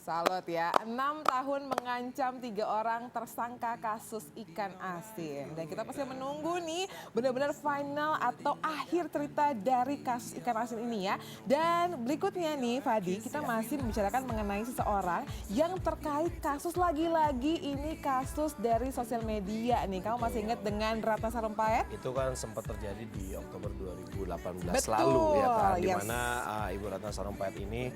Salut ya, 6 tahun mengancam 3 orang tersangka kasus ikan asin. Dan kita pasti menunggu nih benar-benar final atau akhir cerita dari kasus ikan asin ini ya. Dan berikutnya nih Fadi, kita masih membicarakan mengenai seseorang yang terkait kasus lagi-lagi ini kasus dari sosial media nih. Kamu masih ingat dengan Ratna Sarumpait? Itu kan sempat terjadi di Oktober 2018 Betul, lalu ya kan. Di yes. mana Ibu Ratna Sarumpait ini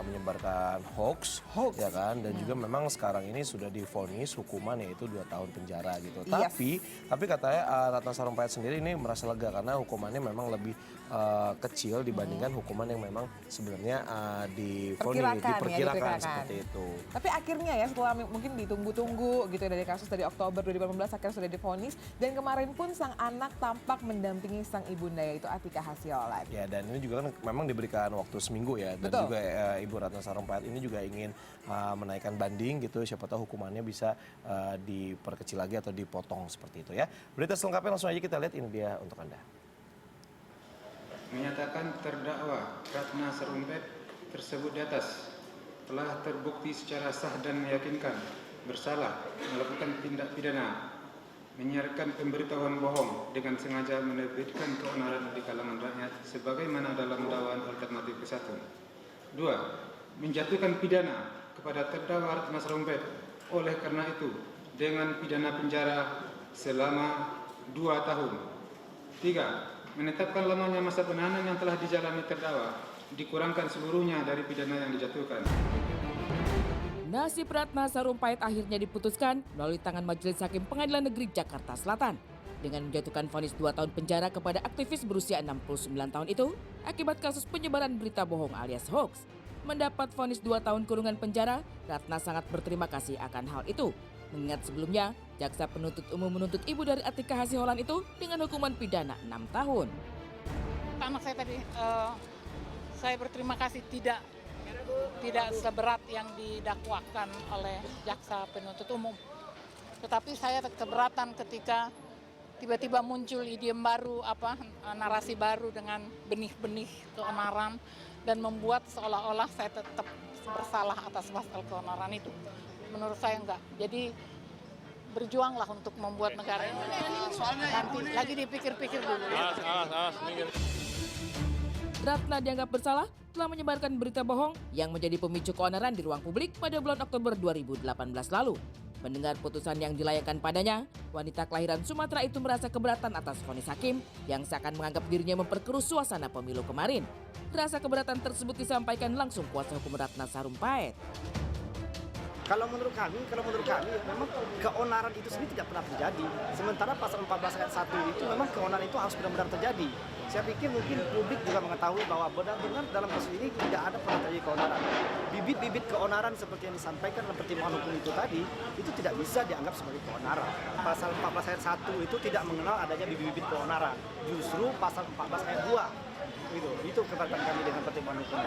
menyebarkan hoax ya kan, dan juga memang sekarang ini sudah divonis hukuman yaitu 2 tahun penjara gitu. Yes. Tapi katanya Ratna Sarumpait sendiri ini merasa lega karena hukumannya memang lebih kecil dibandingkan hukuman yang memang sebenarnya diperkirakan seperti itu. Tapi akhirnya ya setelah mungkin ditunggu-tunggu gitu dari kasus dari Oktober 2018 akhirnya sudah divonis, dan kemarin pun sang anak tampak mendampingi sang ibunda yaitu Atika Hasyolan. Ya, dan ini juga kan memang diberikan waktu seminggu ya, dan Betul. juga Ibu Ratna Sarumpait ini juga ingin menaikkan banding gitu, siapa tahu hukumannya bisa diperkecil lagi atau dipotong seperti itu ya. Berita selengkapnya langsung aja kita lihat, ini dia untuk Anda. Menyatakan terdakwa Ratna Sarumpait tersebut di atas telah terbukti secara sah dan meyakinkan bersalah melakukan tindak pidana menyiarkan pemberitahuan bohong dengan sengaja menerbitkan keonaran di kalangan rakyat sebagaimana dalam dakwaan alternatif ke-1. 2. Menjatuhkan pidana kepada terdakwa Ratna Sarumpait oleh karena itu dengan pidana penjara selama 2 tahun. 3. Menetapkan lamanya masa penahanan yang telah dijalani terdakwa dikurangkan seluruhnya dari pidana yang dijatuhkan. Nasib Ratna Sarumpait akhirnya diputuskan melalui tangan Majelis Hakim Pengadilan Negeri Jakarta Selatan dengan menjatuhkan vonis 2 tahun penjara kepada aktivis berusia 69 tahun itu akibat kasus penyebaran berita bohong alias hoax. Mendapat vonis 2 tahun kurungan penjara, Ratna sangat berterima kasih akan hal itu. Mengingat sebelumnya, jaksa penuntut umum menuntut ibu dari Atika Hasyolan itu dengan hukuman pidana 6 tahun. Anak saya tadi, saya berterima kasih tidak seberat yang didakwakan oleh jaksa penuntut umum. Tetapi saya keberatan ketika tiba-tiba muncul idiom baru, narasi baru dengan benih-benih keonaran dan membuat seolah-olah saya tetap bersalah atas pasal keonaran itu. Menurut saya enggak. Jadi berjuanglah untuk membuat negara ini. Nanti lagi dipikir-pikir dulu. Ratna dianggap bersalah telah menyebarkan berita bohong yang menjadi pemicu keonaran di ruang publik pada bulan Oktober 2018 lalu. Mendengar putusan yang dilayangkan padanya, wanita kelahiran Sumatera itu merasa keberatan atas vonis hakim yang seakan menganggap dirinya memperkeruh suasana pemilu kemarin. Rasa keberatan tersebut disampaikan langsung kuasa hukum Ratna Sarumpait. Kalau menurut kami memang keonaran itu sendiri tidak pernah terjadi. Sementara pasal 14 ayat 1 itu memang keonaran itu harus benar-benar terjadi. Saya pikir mungkin publik juga mengetahui bahwa benar-benar dalam kasus ini tidak ada pernah terjadi keonaran. Bibit-bibit keonaran seperti yang disampaikan dalam pertimbangan hukum itu tadi, itu tidak bisa dianggap sebagai keonaran. Pasal 14 ayat 1 itu tidak mengenal adanya bibit-bibit keonaran. Justru pasal 14 ayat 2. Itu keberatan kami dengan pertimbangan hukum.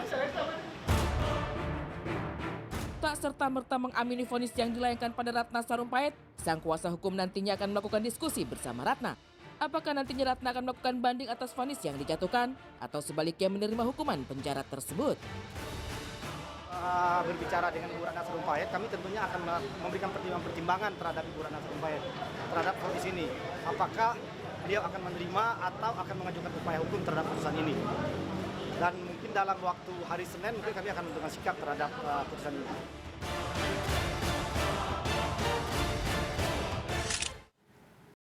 Tak serta-merta mengamini vonis yang dilayangkan pada Ratna Sarumpait, sang kuasa hukum nantinya akan melakukan diskusi bersama Ratna. Apakah nantinya Ratna akan melakukan banding atas vonis yang dijatuhkan atau sebaliknya menerima hukuman penjara tersebut? Berbicara dengan Ibu Ratna Sarumpait, kami tentunya akan memberikan pertimbangan terhadap Ibu Ratna Sarumpait terhadap vonis ini. Apakah beliau akan menerima atau akan mengajukan upaya hukum terhadap putusan ini? Dan mungkin dalam waktu hari Senin mungkin kami akan menentukan sikap terhadap putusan ini.